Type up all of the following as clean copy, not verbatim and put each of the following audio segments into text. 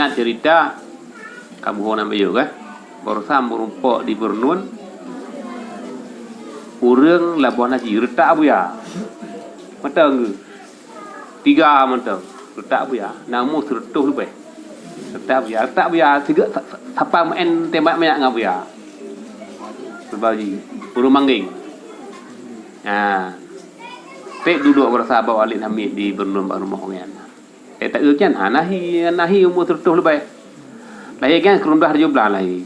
ingat cerita kamu nama juga barusan merumpok di Bernun urang labuan haji retak abu ya matang 3 matang retak abu ya namu 100 lebih retak abu ya 3 siapa main tembak banyak ngabu ya berbagi urang mangging Pek duduk bersahabat Walid Hamid di Bernun Bang Rumah Orang. Tak kan nahi umur 100 lebih. Lahir kan kerundah 17 lahir.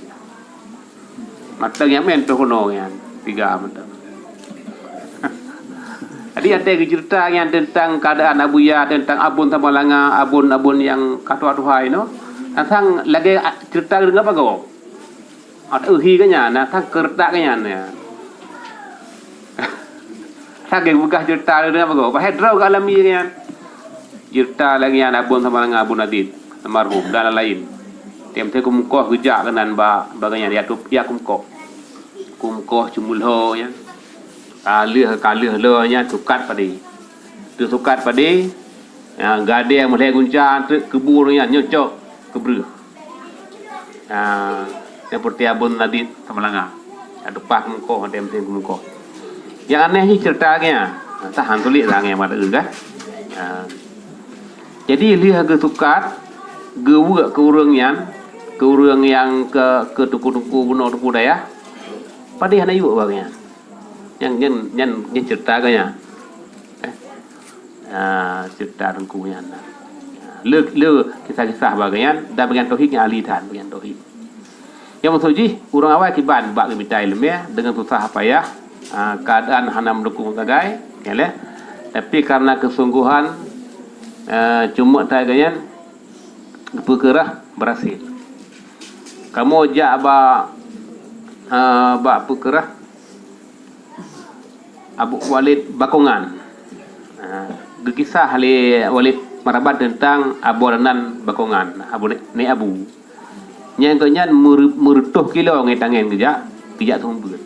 Mata yang main tu kono kan 3 mata. Jadi ada cerita yang tentang keadaan Abu Ya, tentang abun tabalanga, abun yang katu-atuhai no. Tentang lagi cerita dengan apa kau? Ada uhi kan ya, tentang kereta kan ya. Lagi buka cerita dengan apa kau? Bahaya draw alami kan. Cerita lagi yang abun sama dengan Abu Nadid, almarhum dan lain. Tiap saya kumkoh hujak kanan bagainya dia tu dia kumkoh cumulho ya. Kalih lo nya sukat padi. Tu sukat padi. Gade yang mulai guncang keburnya nyocok kebreh. Seperti Abun Nadid sama langa. Ada pak kumkoh tiap saya kumkoh. Yang aneh ni ceritanya, tahan tulis lah yang ada juga. Jadi lihat ke sukat, gewa ke urang yang ke tuku-tuku bunuh tuku daya. Pada yang ayu bagainya, yang cerita kanya, cerita tengkunya. Le kisah-kisah bagainya, dan bagian tauhid yang ahli dan bagian tauhid. Yang maksudnya, urang awal kiban bak lebih ilmiah dengan susah payah. Keadaan hana mendukung tagai ya, tapi karena kesungguhan cuma tagayan perkara berhasil. Kamu jak ba perkara Abu Walid Bakongan. Kisah Walid merabat tentang Abu Ranan Bakongan, Abu. Yang kanya merutuh kilo ngai tangan kejak sumber.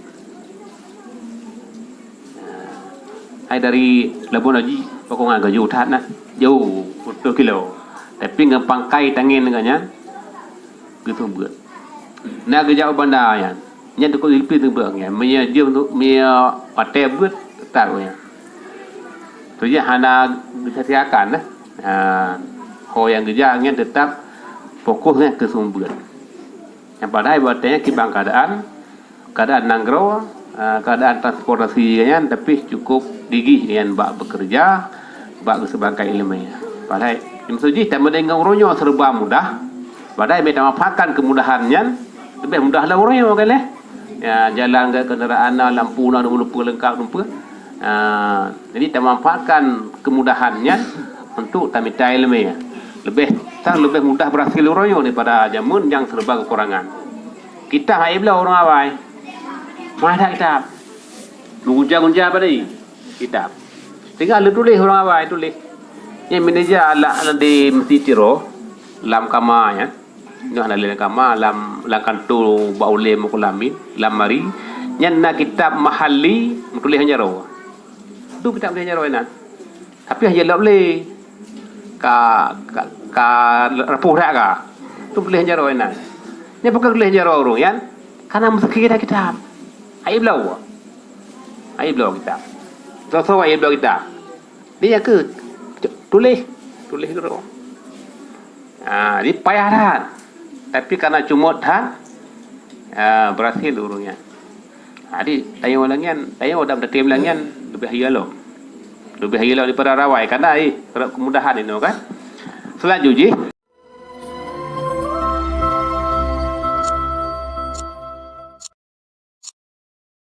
Hai dari Labuan Haji Bakongan ke Jutat nah jauh 10 kilo tapi ngepangkai tangan dengannya gitu buat nah kejauh bandar ya nya dekut ilpi tu bang ya menya dia untuk mia patai buat taruh ya tu je hana disediakan ho yang kejangnya tetap fokusnya ke sumber yang padahal buatnya kibang keadaan nanggro keadaan transportasinya tapi cukup gigih dengan bak bekerja bak sebagai ilmunya. Padahal maksudnya tak mendengar orangnya serba mudah. Padahal mereka manfaatkan kemudahannya lebih mudah lah orangnya kan leh. Ya jalan ke kenderaan lampu nak lupa lengkap lupa. Jadi tak manfaatkan kemudahannya untuk tamita ilmunya. Lebih mudah berhasil orangnya daripada zaman yang serba kekurangan. Kita haiblah orang awai. Mana kitab? Gunja pada ini kitab. Tinggal tulis orang awal tulis. Yang manajer ala di Masjid Tiro, lam kamanya. Ini hanya lam kama, lam kantu baule mukulamin, lam mari. Yang nak kitab mahali, tulis hanya rawa. Tu kitab hanya rawa nak. Tapi hanya boleh ka rapuh dah ka. Tu tulis hanya rawa nak. Ini bukan tulis hanya rawa orang, ya? Karena mesti kita kitab. Aib lau kita. So aib lau kita. Dia ke tulis dulu. Dia payah dah. Tapi karena cumut dah berhasil urungnya. Jadi tanya dalam tim langian lebih hayalau daripada rawai karena kemudahan ini kan. Selanjutnya